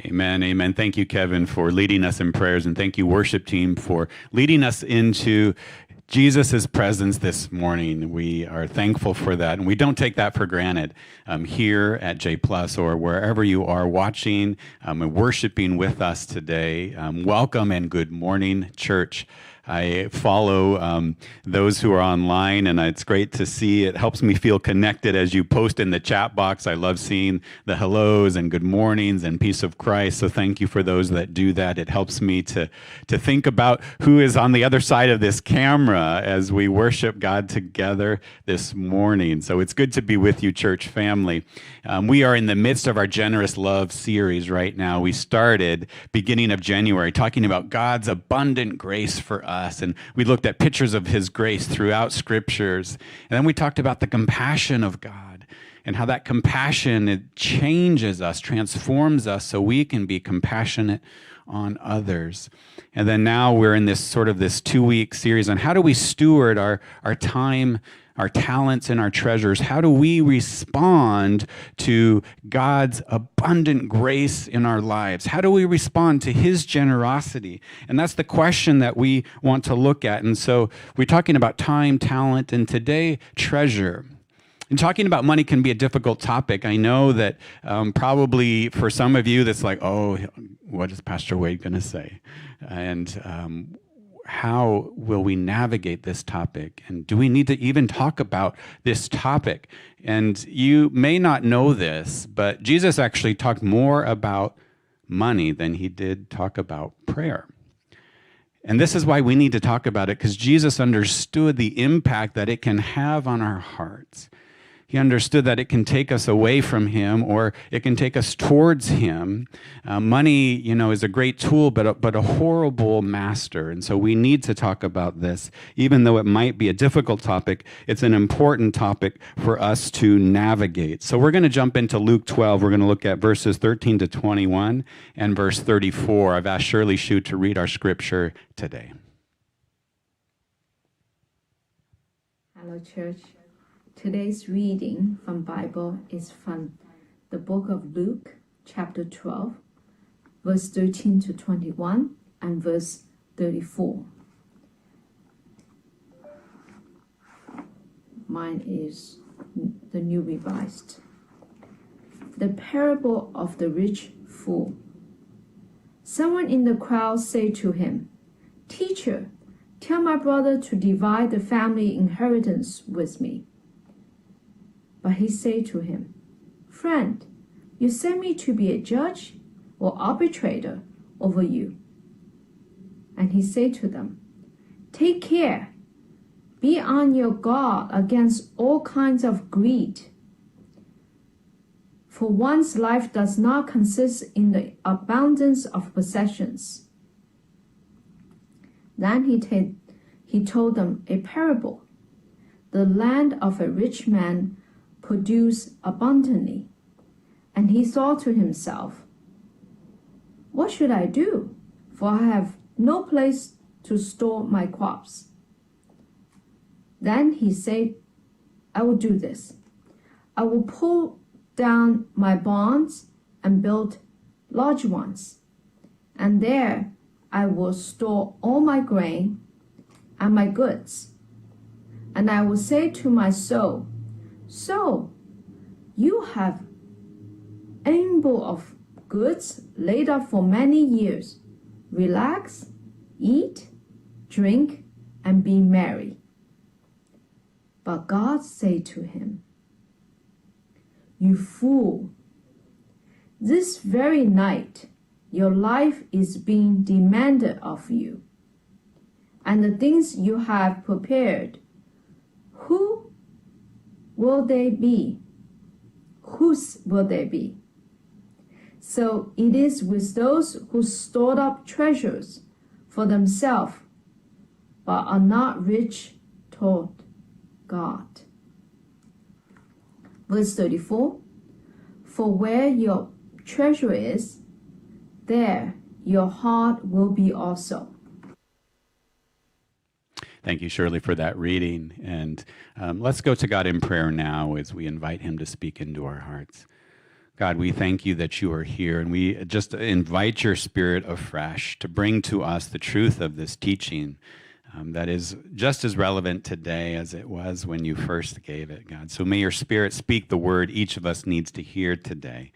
Amen, amen. Thank you, Kevin, for leading us in prayers, and thank you, worship team, for leading us into Jesus' presence this morning. We are thankful for that, and we don't take that for granted here at J Plus or wherever you are watching and worshiping with us today. Welcome and good morning, church. I follow those who are online, and it's great to see. It helps me feel connected as you post in the chat box. I love seeing the hellos and good mornings and peace of Christ. So thank you for those that do that. It helps me to think about who is on the other side of this camera as we worship God together this morning. So it's good to be with you, church family. We are in the midst of our Generous Love series right now. We started beginning of January talking about God's abundant grace for us. And we looked at pictures of his grace throughout scriptures. And then we talked about the compassion of God and how that compassion, it changes us, transforms us so we can be compassionate on others. And then now we're in this 2-week series on how do we steward our time, our talents, and our treasures. How do we respond to God's abundant grace in our lives? How do we respond to his generosity? And that's the question that we want to look at. And so we're talking about time, talent, and today, treasure. And talking about money can be a difficult topic. I know that probably for some of you, that's like, oh, what is Pastor Wade going to say? And how will we navigate this topic? And do we need to even talk about this topic? And you may not know this, but Jesus actually talked more about money than he did talk about prayer. And this is why we need to talk about it, because Jesus understood the impact that it can have on our hearts. He understood that it can take us away from him or it can take us towards him. Money, is a great tool, but a horrible master. And so we need to talk about this. Even though it might be a difficult topic, it's an important topic for us to navigate. So we're going to jump into Luke 12. We're going to look at verses 13 to 21 and verse 34. I've asked Shirley Shu to read our scripture today. Hello, church. Today's reading from Bible is from the book of Luke, chapter 12, verse 13 to 21, and verse 34. Mine is the New Revised. The parable of the rich fool. Someone in the crowd said to him, "Teacher, tell my brother to divide the family inheritance with me." But he said to him, "Friend, you sent me to be a judge or arbitrator over you." And he said to them, "Take care, be on your guard against all kinds of greed. For one's life does not consist in the abundance of possessions." Then he told them a parable. The land of a rich man produced abundantly, and he thought to himself, "What should I do? For I have no place to store my crops." Then he said, "I will do this. I will pull down my barns and build large ones, and there I will store all my grain and my goods. And I will say to my soul, 'So, you have ample of goods laid up for many years. Relax, eat, drink, and be merry.' But God said to him, 'You fool, this very night your life is being demanded of you, and the things you have prepared, who will they be? Whose will they be?' So it is with those who stored up treasures for themselves, but are not rich toward God." Verse 34, "For where your treasure is, there your heart will be also." Thank you, Shirley, for that reading. And let's go to God in prayer now as we invite him to speak into our hearts. God, we thank you that you are here, and we just invite your Spirit afresh to bring to us the truth of this teaching that is just as relevant today as it was when you first gave it, God. So may your Spirit speak the word each of us needs to hear today.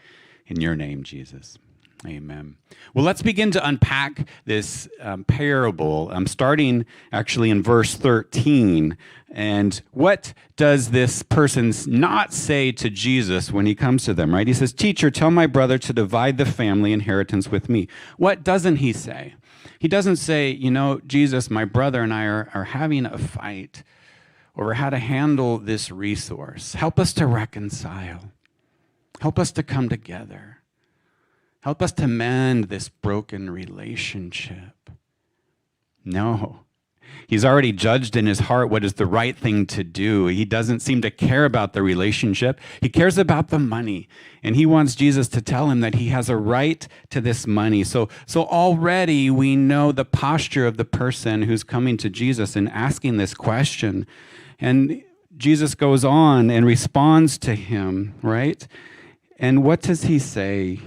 In your name, Jesus. Amen. Well, let's begin to unpack this parable. I'm starting actually in verse 13. And what does this person not say to Jesus when he comes to them, right? He says, "Teacher, tell my brother to divide the family inheritance with me." What doesn't he say? He doesn't say, Jesus, my brother and I are having a fight over how to handle this resource. Help us to reconcile. Help us to come together. Help us to mend this broken relationship. No. He's already judged in his heart what is the right thing to do. He doesn't seem to care about the relationship. He cares about the money. And he wants Jesus to tell him that he has a right to this money. So already we know the posture of the person who's coming to Jesus and asking this question. And Jesus goes on and responds to him, right? And what does he say?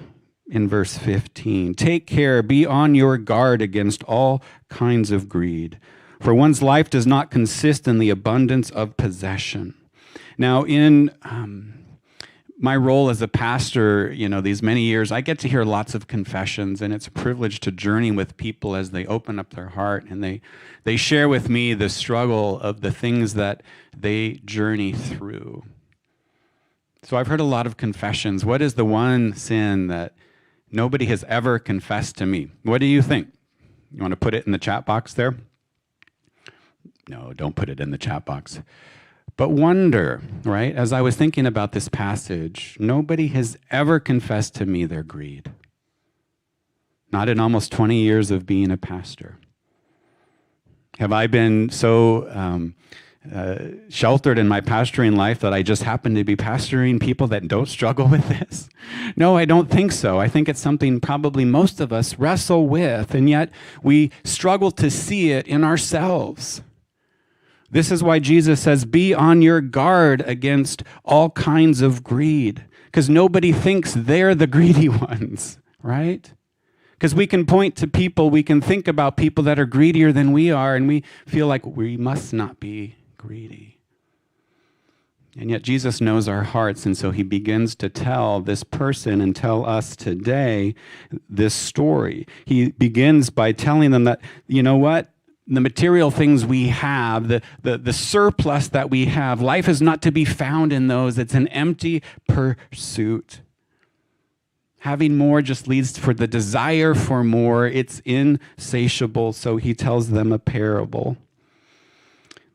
In verse 15, "Take care, be on your guard against all kinds of greed, for one's life does not consist in the abundance of possession." Now, in my role as a pastor, these many years, I get to hear lots of confessions, and it's a privilege to journey with people as they open up their heart and they share with me the struggle of the things that they journey through. So I've heard a lot of confessions. What is the one sin that nobody has ever confessed to me? What do you think? You want to put it in the chat box there? No, don't put it in the chat box. But wonder, right? As I was thinking about this passage, nobody has ever confessed to me their greed. Not in almost 20 years of being a pastor. Have I been so sheltered in my pastoring life that I just happen to be pastoring people that don't struggle with this? No, I don't think so. I think it's something probably most of us wrestle with, and yet we struggle to see it in ourselves. This is why Jesus says, be on your guard against all kinds of greed, because nobody thinks they're the greedy ones, right? Because we can point to people, we can think about people that are greedier than we are, and we feel like we must not be greedy. And yet Jesus knows our hearts, and so he begins to tell this person and tell us today this story. He begins by telling them that, you know what? The material things we have, the surplus that we have, life is not to be found in those. It's an empty pursuit. Having more just leads for the desire for more. It's insatiable, so he tells them a parable.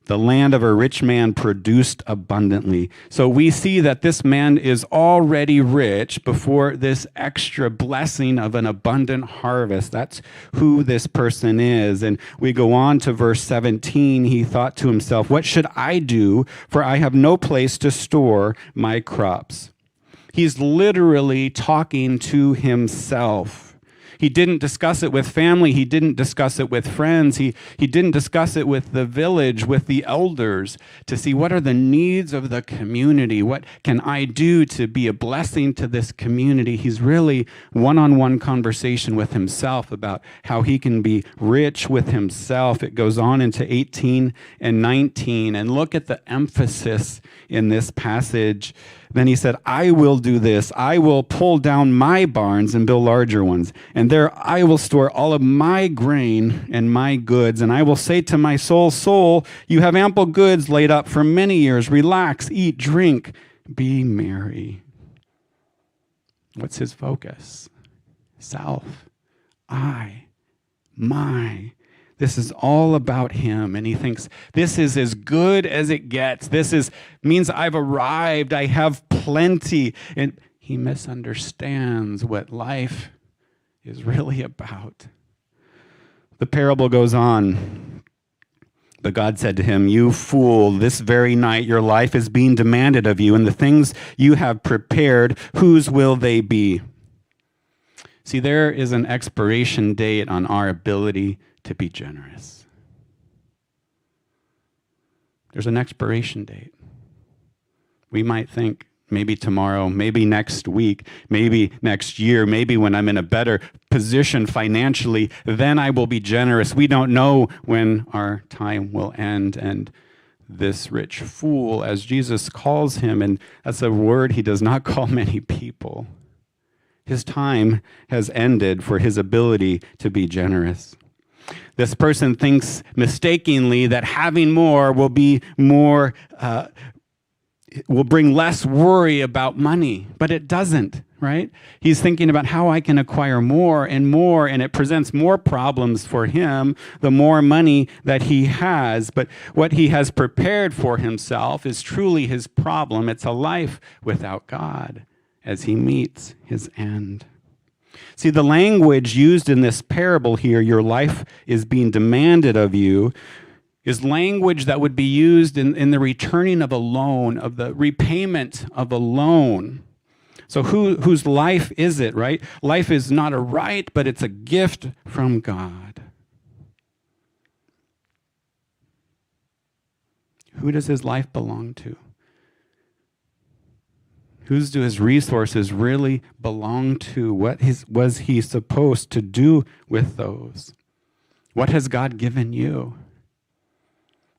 The land of a rich man produced abundantly. So we see that this man is already rich before this extra blessing of an abundant harvest. That's who this person is. And we go on to verse 17. He thought to himself, what should I do? For I have no place to store my crops. He's literally talking to himself. He didn't discuss it with family. He didn't discuss it with friends. He didn't discuss it with the village, with the elders, to see what are the needs of the community. What can I do to be a blessing to this community? He's really one-on-one conversation with himself about how he can be rich with himself. It goes on into 18 and 19. And look at the emphasis in this passage. Then he said, I will do this. I will pull down my barns and build larger ones. And there I will store all of my grain and my goods. And I will say to my soul, soul, you have ample goods laid up for many years. Relax, eat, drink, be merry. What's his focus? Self. I. My. This is all about him, and he thinks, this is as good as it gets. Means I've arrived, I have plenty. And he misunderstands what life is really about. The parable goes on. But God said to him, you fool, this very night your life is being demanded of you, and the things you have prepared, whose will they be? See, there is an expiration date on our ability to be generous. There's an expiration date. We might think, maybe tomorrow, maybe next week, maybe next year, maybe when I'm in a better position financially, then I will be generous. We don't know when our time will end. And this rich fool, as Jesus calls him, and that's a word he does not call many people, his time has ended for his ability to be generous. This person thinks mistakenly that having more will be more, will bring less worry about money, but it doesn't, right? He's thinking about how I can acquire more, and it presents more problems for him the more money that he has. But what he has prepared for himself is truly his problem. It's a life without God as he meets his end. See, the language used in this parable here, your life is being demanded of you, is language that would be used in the returning of a loan, of the repayment of a loan. So whose life is it, right? Life is not a right, but it's a gift from God. Who does his life belong to? Whose do his resources really belong to? What was he supposed to do with those? What has God given you?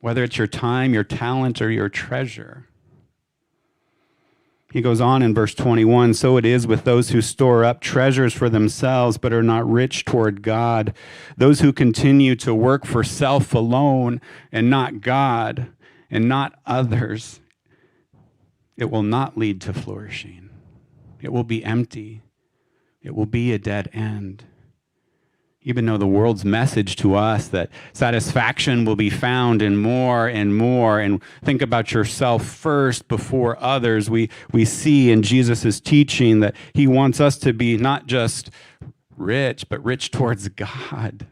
Whether it's your time, your talent, or your treasure. He goes on in verse 21, so it is with those who store up treasures for themselves but are not rich toward God. Those who continue to work for self alone and not God and not others. It will not lead to flourishing. It will be empty. It will be a dead end. Even though the world's message to us that satisfaction will be found in more and more, and think about yourself first before others, we see in Jesus' teaching that he wants us to be not just rich, but rich towards God.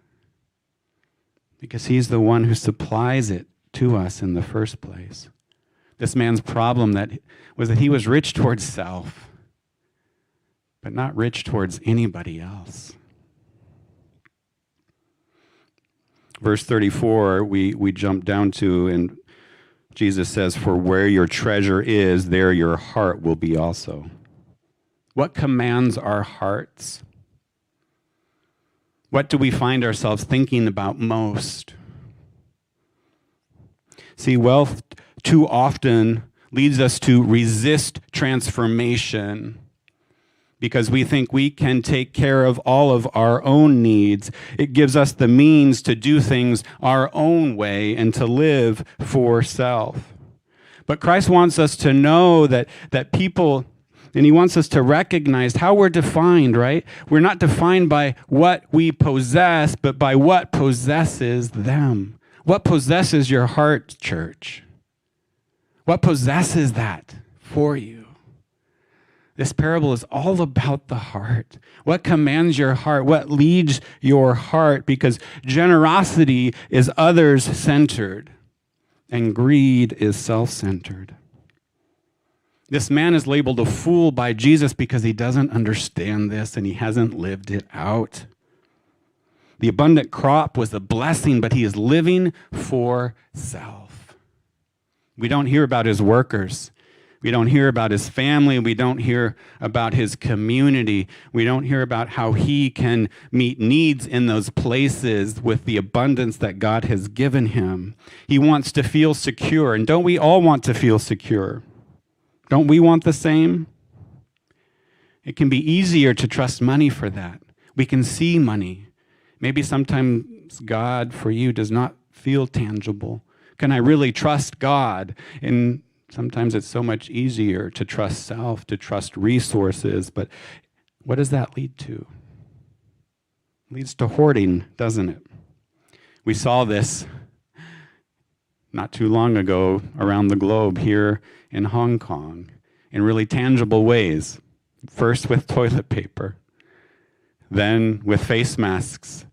Because he's the one who supplies it to us in the first place. This man's problem was that he was rich towards self, but not rich towards anybody else. Verse 34, we jump down to, and Jesus says, for where your treasure is, there your heart will be also. What commands our hearts? What do we find ourselves thinking about most? See, wealth too often leads us to resist transformation because we think we can take care of all of our own needs. It gives us the means to do things our own way and to live for self. But Christ wants us to know that people, and he wants us to recognize how we're defined, right? We're not defined by what we possess, but by what possesses them. What possesses your heart, church? What possesses that for you? This parable is all about the heart. What commands your heart? What leads your heart? Because generosity is others-centered, and greed is self-centered. This man is labeled a fool by Jesus because he doesn't understand this and he hasn't lived it out. The abundant crop was a blessing, but he is living for self. We don't hear about his workers. We don't hear about his family. We don't hear about his community. We don't hear about how he can meet needs in those places with the abundance that God has given him. He wants to feel secure. And don't we all want to feel secure? Don't we want the same? It can be easier to trust money for that. We can see money. Maybe sometimes God for you does not feel tangible. Can I really trust God? And sometimes it's so much easier to trust self, to trust resources, but what does that lead to? It leads to hoarding, doesn't it? We saw this not too long ago around the globe here in Hong Kong in really tangible ways. First with toilet paper, then with face masks,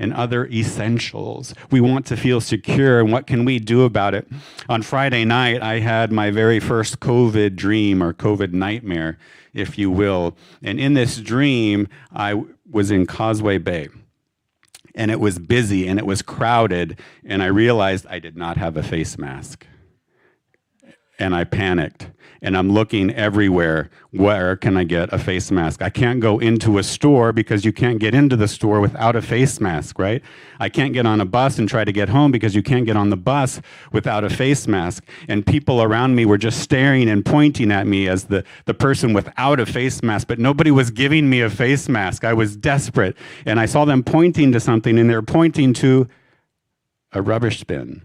and other essentials. We want to feel secure, and what can we do about it? On Friday night, I had my very first COVID dream, or COVID nightmare, if you will. And in this dream, I was in Causeway Bay. And it was busy, and it was crowded, and I realized I did not have a face mask. and I panicked. And I'm looking everywhere. Where can I get a face mask? I can't go into a store because you can't get into the store without a face mask, right? I can't get on a bus and try to get home because you can't get on the bus without a face mask. And people around me were just staring and pointing at me as the person without a face mask, but nobody was giving me a face mask. I was desperate. And I saw them pointing to something, and they're pointing to a rubbish bin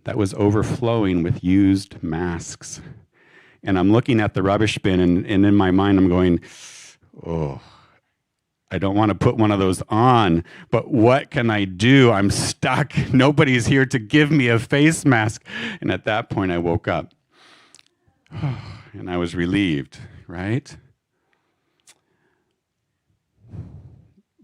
that was overflowing with used masks. And I'm looking at the rubbish bin, and in my mind, I'm going, oh, I don't want to put one of those on, but what can I do? I'm stuck. Nobody's here to give me a face mask. And at that point, I woke up. And I was relieved, right?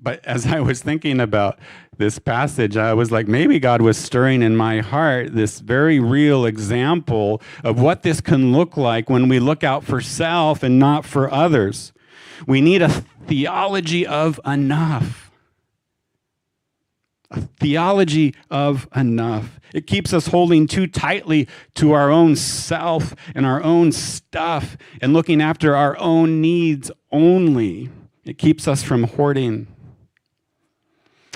But as I was thinking about this passage, I was like, maybe God was stirring in my heart this very real example of what this can look like when we look out for self and not for others. We need a theology of enough. A theology of enough. It keeps us holding too tightly to our own self and our own stuff and looking after our own needs only. It keeps us from hoarding.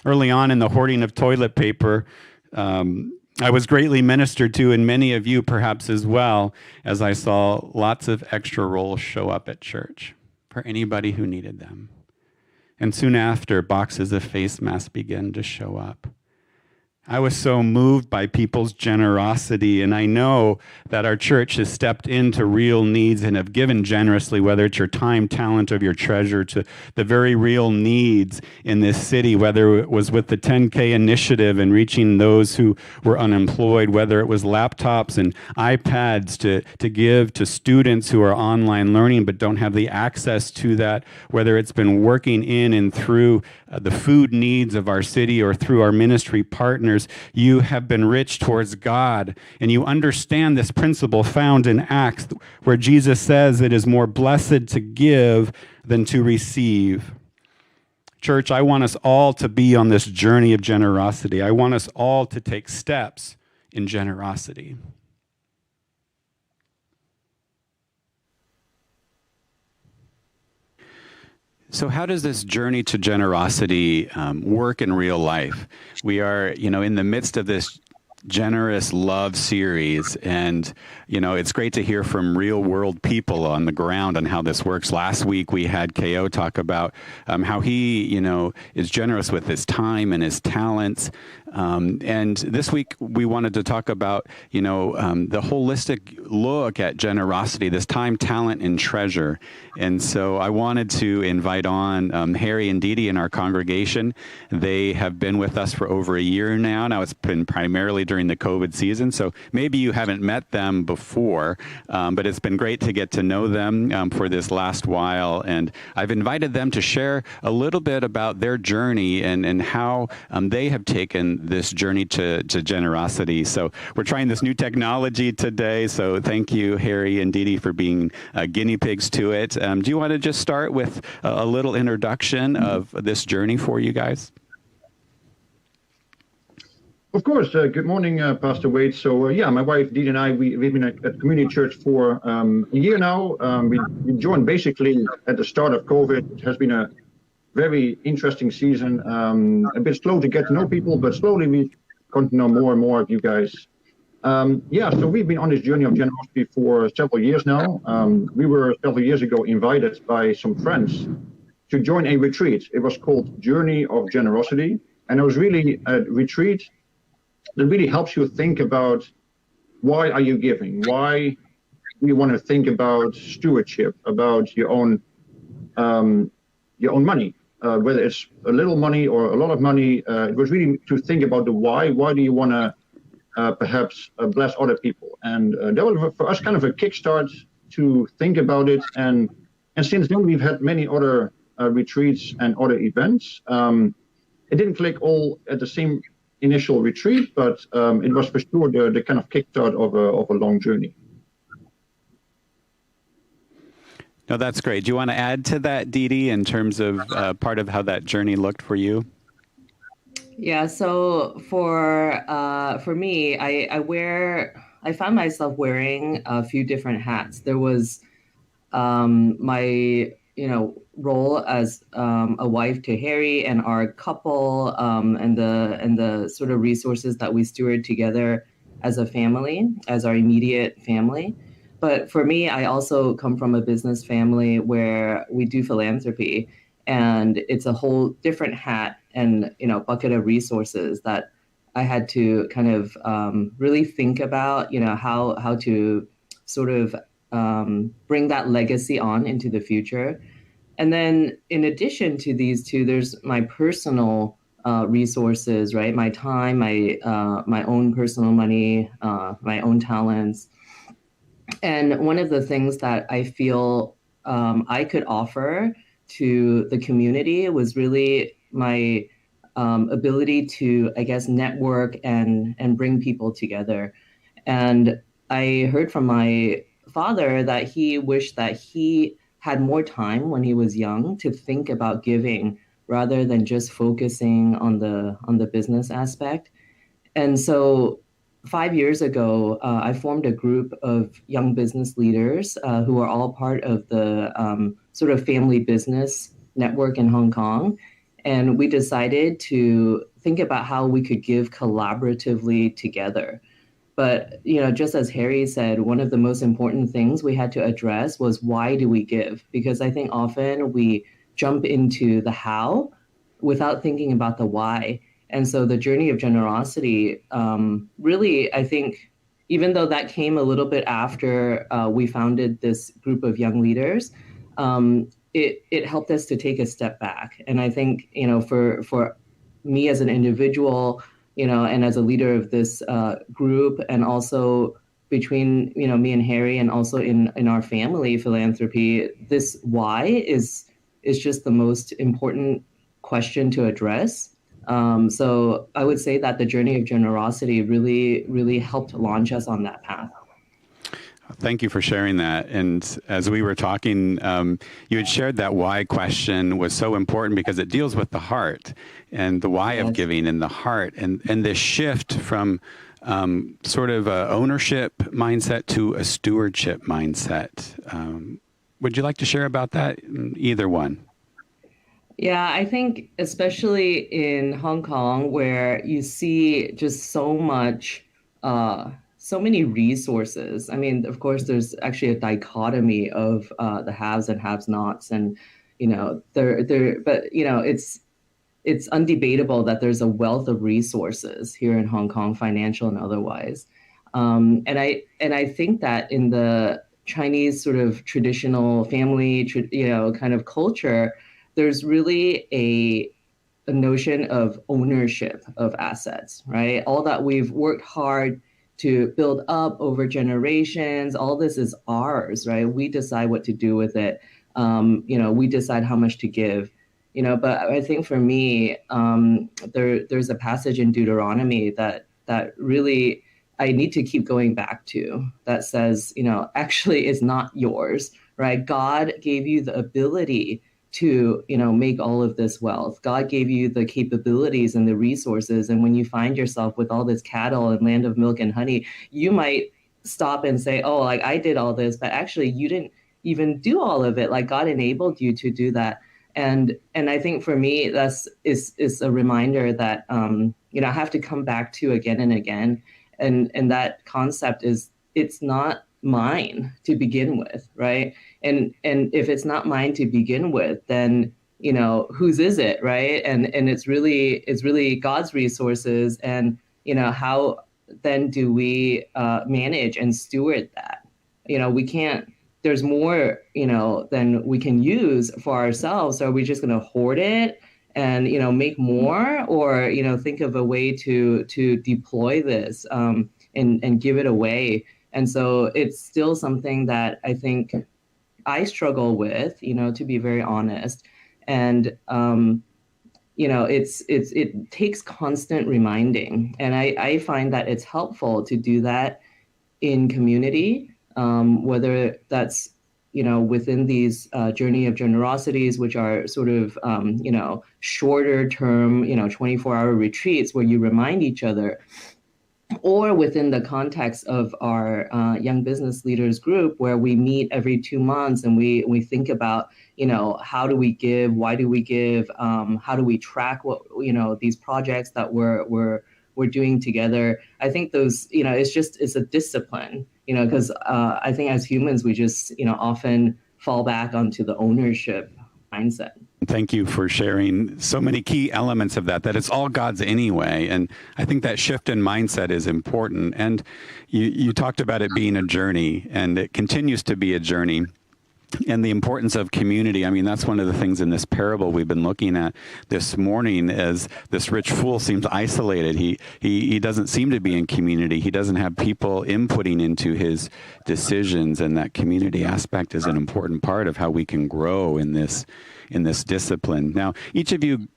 Early on in the hoarding of toilet paper, I was greatly ministered to, and many of you perhaps as well, as I saw lots of extra rolls show up at church for anybody who needed them. And soon after, boxes of face masks began to show up. I was so moved by people's generosity, and I know that our church has stepped into real needs and have given generously, whether it's your time, talent, or your treasure, to the very real needs in this city, whether it was with the 10K initiative and reaching those who were unemployed, whether it was laptops and iPads to give to students who are online learning but don't have the access to that, whether it's been working in and through the food needs of our city or through our ministry partners. You have been rich towards God, and you understand this principle found in Acts, where Jesus says it is more blessed to give than to receive. Church, I want us all to be on this journey of generosity. I want us all to take steps in generosity. So how does this journey to generosity work in real life? We are, in the midst of this generous love series, and it's great to hear from real world people on the ground on how this works. Last week we had KO talk about how he is generous with his time and his talents, and this week we wanted to talk about the holistic look at generosity, this time, talent, and treasure. And so I wanted to invite on Harry and Dee Dee in our congregation. They have been with us for over a year now. Now it's been primarily during the COVID season, so maybe you haven't met them before, but it's been great to get to know them for this last while. And I've invited them to share a little bit about their journey and how they have taken this journey to generosity. So we're trying this new technology today, so thank you, Harry and Dee Dee, for being guinea pigs to it. Do you want to just start with a little introduction of this journey for you guys? Of course. Good morning, Pastor Wade. So, my wife, Dee and I, we've been at Community Church for a year now. We joined basically at the start of COVID. It has been a very interesting season, a bit slow to get to know people, but slowly we've gotten to know more and more of you guys. So we've been on this journey of generosity for several years now. We were several years ago invited by some friends to join a retreat. It was called Journey of Generosity, and it was really a retreat that really helps you think about why are you giving? Why do you want to think about stewardship, about your own money, whether it's a little money or a lot of money. It was really to think about the why. Why do you want to perhaps bless other people? And that was for us kind of a kickstart to think about it. And since then we've had many other retreats and other events. It didn't click all at the same initial retreat, but it was for sure the kind of kickstart of a long journey. No, that's great. Do you want to add to that, Dee Dee, in terms of part of how that journey looked for you? Yeah. So for me, I wear I found myself wearing a few different hats. There was my role as a wife to Harry and our couple, and the sort of resources that we steward together as a family, as our immediate family. But for me, I also come from a business family where we do philanthropy, and it's a whole different hat and bucket of resources that I had to kind of really think about, how to sort of bring that legacy on into the future. And then in addition to these two, there's my personal resources, right? My time, my own personal money, my own talents. And one of the things that I feel I could offer to the community was really my ability to, I guess, network and bring people together. And I heard from my father that he wished that he had more time when he was young to think about giving rather than just focusing on the business aspect. And so 5 years ago, I formed a group of young business leaders who are all part of the sort of family business network in Hong Kong. And we decided to think about how we could give collaboratively together. But, just as Harry said, one of the most important things we had to address was, why do we give? Because I think often we jump into the how without thinking about the why. And so the journey of generosity, really, I think, even though that came a little bit after we founded this group of young leaders, it helped us to take a step back. And I think, for me as an individual, and as a leader of this group, and also between, me and Harry, and also in our family philanthropy, this why is just the most important question to address. So I would say that the journey of generosity really, really helped launch us on that path. Thank you for sharing that. And as we were talking, you had shared that why question was so important because it deals with the heart and the why of giving in the heart, and this shift from sort of a ownership mindset to a stewardship mindset. Would you like to share about that? Either one. Yeah, I think especially in Hong Kong, where you see just so much, so many resources. I mean, of course, there's actually a dichotomy of the haves and have-nots, and but it's undebatable that there's a wealth of resources here in Hong Kong, financial and otherwise. And I think that in the Chinese sort of traditional family, kind of culture, there's really a notion of ownership of assets, right? All that we've worked hard to build up over generations, all this is ours, right? We decide what to do with it. We decide how much to give, but I think for me, there's a passage in Deuteronomy that really I need to keep going back to, that says, actually it's not yours, right? God gave you the ability to, make all of this wealth. God gave you the capabilities and the resources. And when you find yourself with all this cattle and land of milk and honey, you might stop and say, oh, like I did all this, but actually you didn't even do all of it. Like God enabled you to do that. And I think for me, is a reminder that, I have to come back to again and again. And that concept is, it's not mine to begin with, right? And if it's not mine to begin with, then whose is it, right? And it's really God's resources, and how then do we manage and steward that? We can't. There's more than we can use for ourselves. So are we just going to hoard it and make more, or think of a way to deploy this and give it away? And so it's still something that I think I struggle with, to be very honest. And, it takes constant reminding. And I find that it's helpful to do that in community, whether that's, within these journey of generosities, which are sort of, shorter term, 24-hour retreats where you remind each other. or within the context of our young business leaders group, where we meet every 2 months and we think about, how do we give, why do we give, how do we track what, these projects that we're doing together. I think those, it's a discipline, because I think as humans, we just, often fall back onto the ownership mindset. Thank you for sharing so many key elements of that it's all God's anyway. And I think that shift in mindset is important. And you talked about it being a journey, and it continues to be a journey. And the importance of community. I mean, that's one of the things in this parable we've been looking at this morning, as this rich fool seems isolated. He doesn't seem to be in community. He doesn't have people inputting into his decisions, and that community aspect is an important part of how we can grow in this discipline. Now, each of you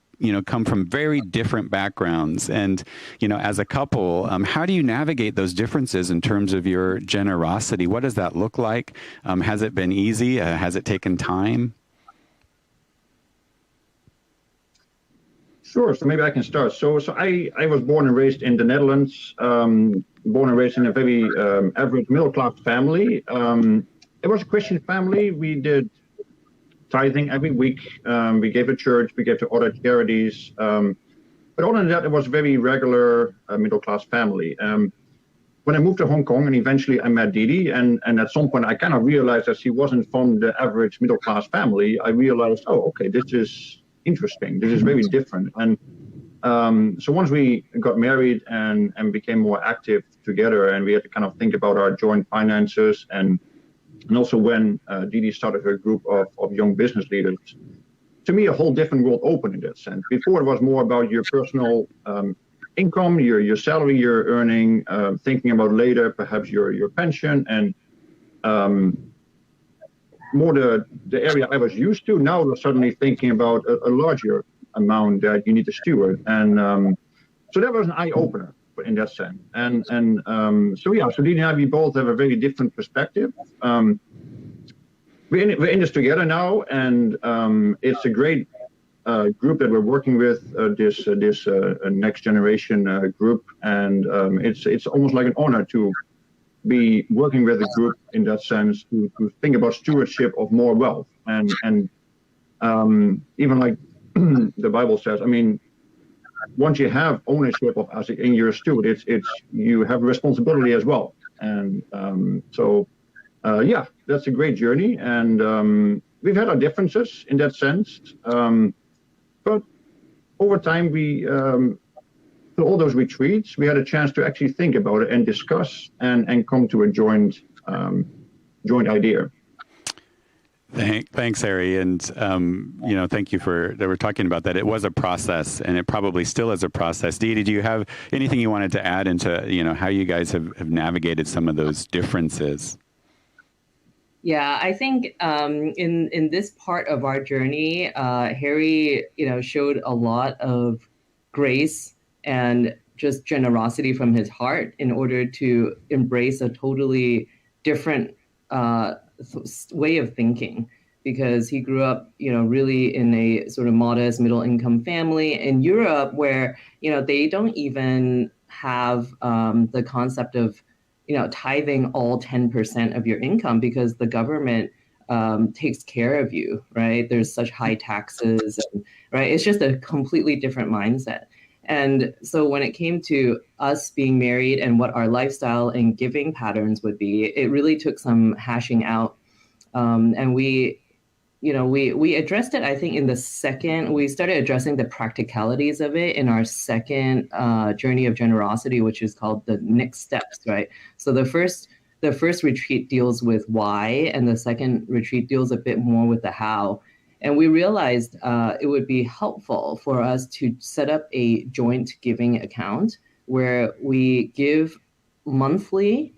come from very different backgrounds. And, as a couple, how do you navigate those differences in terms of your generosity? What does that look like? Has it been easy? Has it taken time? Sure. So maybe I can start. So I was born and raised in the Netherlands, born and raised in a very average middle-class family. It was a Christian family. We did tithing every week. We gave to church, we gave to other charities. But other than that, it was a very regular middle-class family. When I moved to Hong Kong and eventually I met Didi, and at some point I kind of realized that she wasn't from the average middle-class family, I realized, oh, okay, this is interesting. This is very different. And so once we got married and became more active together, and we had to kind of think about our joint finances, and also when Didi started her group of young business leaders, to me, a whole different world opened in that sense. Before, it was more about your personal income, your salary you're earning, thinking about later, perhaps your pension, and more the area I was used to. Now we're suddenly thinking about a larger amount that you need to steward. And so that was an eye-opener in that sense. And so Didi and I, we both have a very different perspective. We're in this together now, and it's a great group that we're working with, this next generation group, and it's almost like an honor to be working with a group in that sense, to think about stewardship of more wealth, and even like the Bible says, I mean, once you have ownership of as in your steward, it's you have responsibility as well, and that's a great journey, and we've had our differences in that sense, but over time we through all those retreats we had a chance to actually think about it and discuss and come to a joint idea. Thanks, Harry, and thank you for that. We're talking about that. It was a process, and it probably still is a process. Dee, did you have anything you wanted to add into how you guys have navigated some of those differences? Yeah, I think in this part of our journey, Harry, showed a lot of grace and just generosity from his heart in order to embrace a totally different way of thinking, because he grew up, really in a sort of modest middle income family in Europe, where, they don't even have the concept of, tithing all 10% of your income, because the government takes care of you, right? There's such high taxes, and, right? It's just a completely different mindset. And so when it came to us being married and what our lifestyle and giving patterns would be, it really took some hashing out. And we addressed it, I think, we started addressing the practicalities of it in our second journey of generosity, which is called the next steps, right? So the first retreat deals with why, and the second retreat deals a bit more with the how. And we realized it would be helpful for us to set up a joint giving account where we give monthly,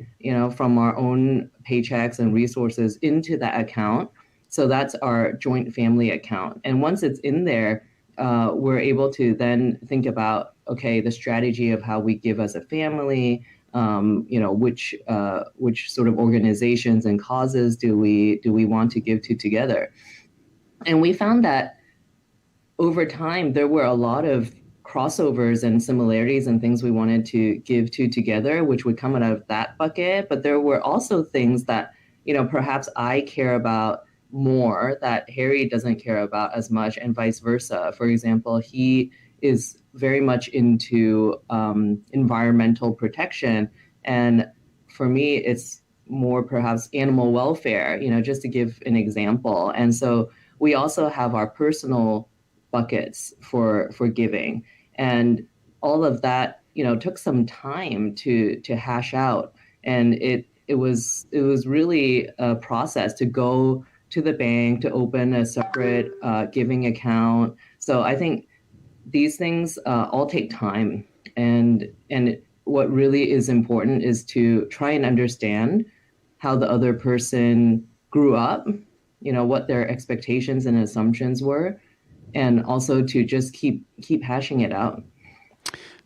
from our own paychecks and resources into that account. So that's our joint family account. And once it's in there, we're able to then think about, okay, the strategy of how we give as a family, which sort of organizations and causes do we want to give to together. And we found that over time, there were a lot of crossovers and similarities and things we wanted to give to together, which would come out of that bucket. But there were also things that, perhaps I care about more that Harry doesn't care about as much, and vice versa. For example, he is very much into environmental protection. And for me, it's more perhaps animal welfare, just to give an example. And so we also have our personal buckets for giving. And all of that, took some time to hash out. And it was really a process to go to the bank to open a separate giving account. So I think these things all take time. And what really is important is to try and understand how the other person grew up, what their expectations and assumptions were, and also to just keep hashing it out.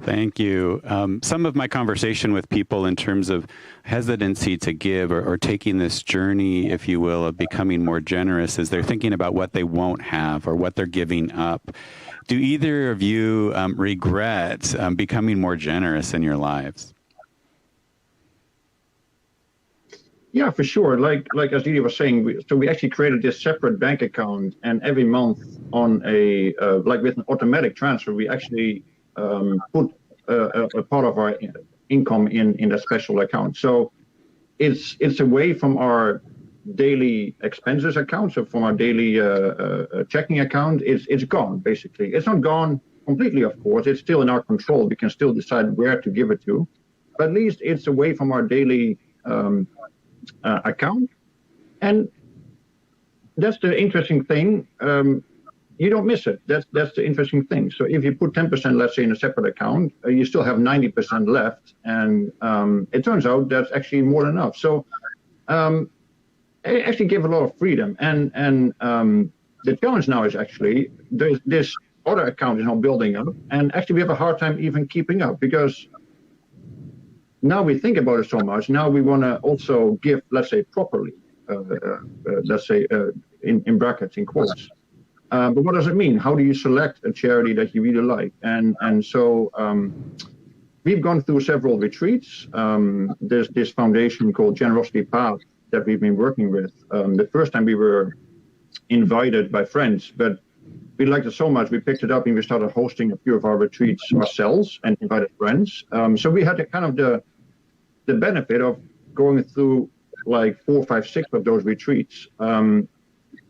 Thank you. Some of my conversation with people in terms of hesitancy to give or taking this journey, if you will, of becoming more generous is they're thinking about what they won't have or what they're giving up. Do either of you regret becoming more generous in your lives? Yeah, for sure. Like as Didi was saying, we actually created this separate bank account, and every month on with an automatic transfer, we actually put a part of our income in that special account. So it's away from our daily expenses account, so from our daily checking account. It's gone, basically. It's not gone completely, of course. It's still in our control. We can still decide where to give it to, but at least it's away from our daily account. And that's the interesting thing. You don't miss it. That's the interesting thing. So if you put 10%, let's say, in a separate account, you still have 90% left, and it turns out that's actually more than enough. So it actually gave a lot of freedom. And the challenge now is actually this other account is now building up, and actually we have a hard time even keeping up, because now we think about it so much. Now we want to also give, let's say, properly, let's say, in brackets, in quotes. But what does it mean? How do you select a charity that you really like? And so we've gone through several retreats. There's this foundation called Generosity Path that we've been working with. The first time we were invited by friends, but we liked it so much, we picked it up and we started hosting a few of our retreats ourselves and invited friends. So we had the benefit of going through like 4, 5, 6 of those retreats.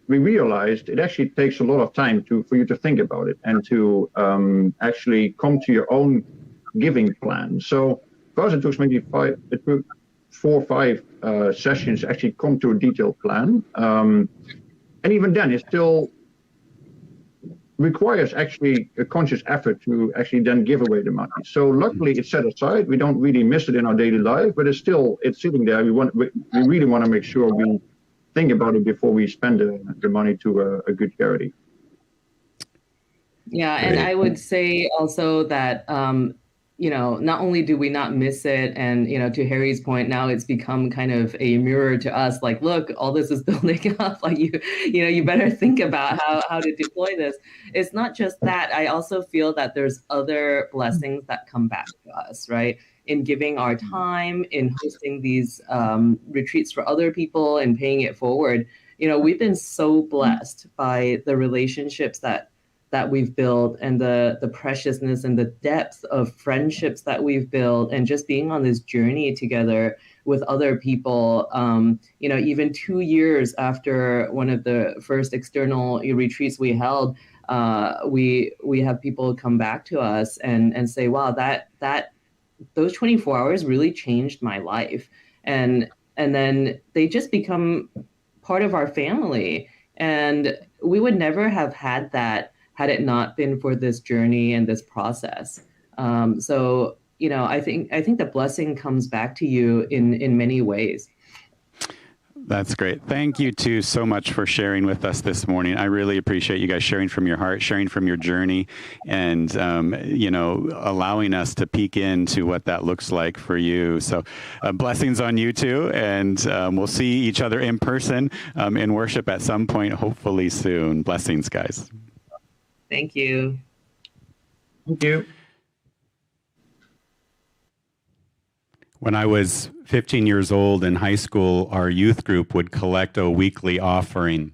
We realized it actually takes a lot of time for you to think about it and to actually come to your own giving plan. So for us, it took maybe 4 or 5 sessions to actually come to a detailed plan. And even then, it still requires actually a conscious effort to actually then give away the money. So luckily it's set aside. We don't really miss it in our daily life, but it's sitting there. We really want to make sure we think about it before we spend the money to a good charity. Yeah, and I would say also that not only do we not miss it, and to Harry's point, now it's become kind of a mirror to us, like, look, all this is building up, like you better think about how to deploy this. It's not just that. I also feel that there's other blessings that come back to us, right? In giving our time, in hosting these retreats for other people and paying it forward. We've been so blessed by the relationships that we've built, and the preciousness and the depth of friendships that we've built, and just being on this journey together with other people. Even 2 years after one of the first external retreats we held, we have people come back to us and say, wow, that those 24 hours really changed my life. And then they just become part of our family. And we would never have had that had it not been for this journey and this process. So I think the blessing comes back to you in many ways. That's great. Thank you two so much for sharing with us this morning. I really appreciate you guys sharing from your heart, sharing from your journey, and allowing us to peek into what that looks like for you. So blessings on you two, and we'll see each other in person in worship at some point, hopefully soon. Blessings, guys. Thank you. Thank you. When I was 15 years old in high school, our youth group would collect a weekly offering,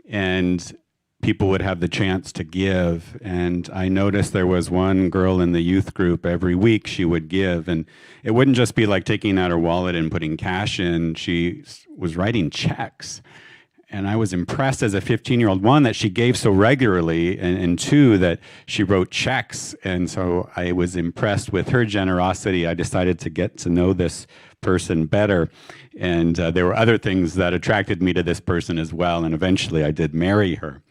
and people would have the chance to give. And I noticed there was one girl in the youth group every week she would give, and it wouldn't just be like taking out her wallet and putting cash in. She was writing checks. And I was impressed as a 15-year-old, one, that she gave so regularly, and two, that she wrote checks. And so I was impressed with her generosity. I decided to get to know this person better. And there were other things that attracted me to this person as well. And eventually I did marry her.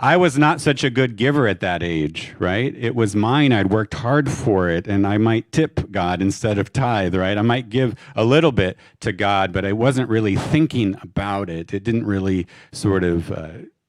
I was not such a good giver at that age, right? It was mine. I'd worked hard for it, and I might tip God instead of tithe, right? I might give a little bit to God, but I wasn't really thinking about it. It didn't really sort of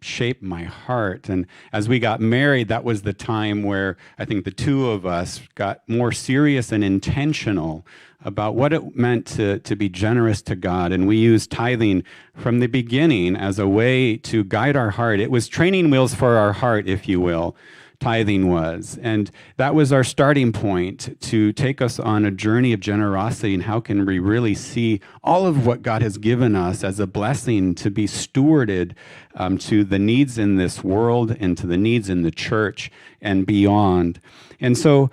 shape my heart. And as we got married, that was the time where I think the two of us got more serious and intentional about what it meant to be generous to God. And we used tithing from the beginning as a way to guide our heart. It was training wheels for our heart, if you will, tithing was. And that was our starting point to take us on a journey of generosity, and how can we really see all of what God has given us as a blessing to be stewarded to the needs in this world and to the needs in the church and beyond. And so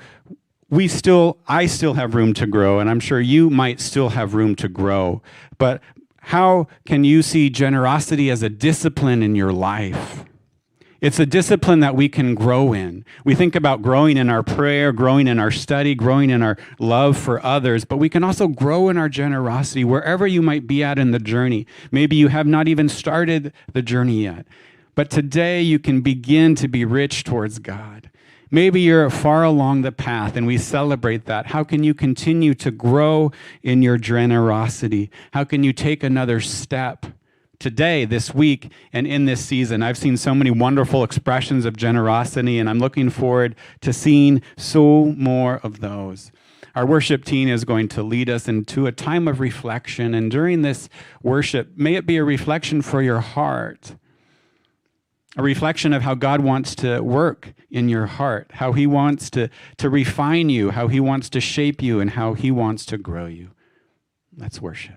I still have room to grow, and I'm sure you might still have room to grow. But how can you see generosity as a discipline in your life? It's a discipline that we can grow in. We think about growing in our prayer, growing in our study, growing in our love for others, but we can also grow in our generosity wherever you might be at in the journey. Maybe you have not even started the journey yet, but today you can begin to be rich towards God. Maybe you're far along the path, and we celebrate that. How can you continue to grow in your generosity? How can you take another step today, this week, and in this season? I've seen so many wonderful expressions of generosity, and I'm looking forward to seeing so more of those. Our worship team is going to lead us into a time of reflection, and during this worship, may it be a reflection for your heart. A reflection of how God wants to work in your heart, how he wants to refine you, how he wants to shape you, and how he wants to grow you. Let's worship.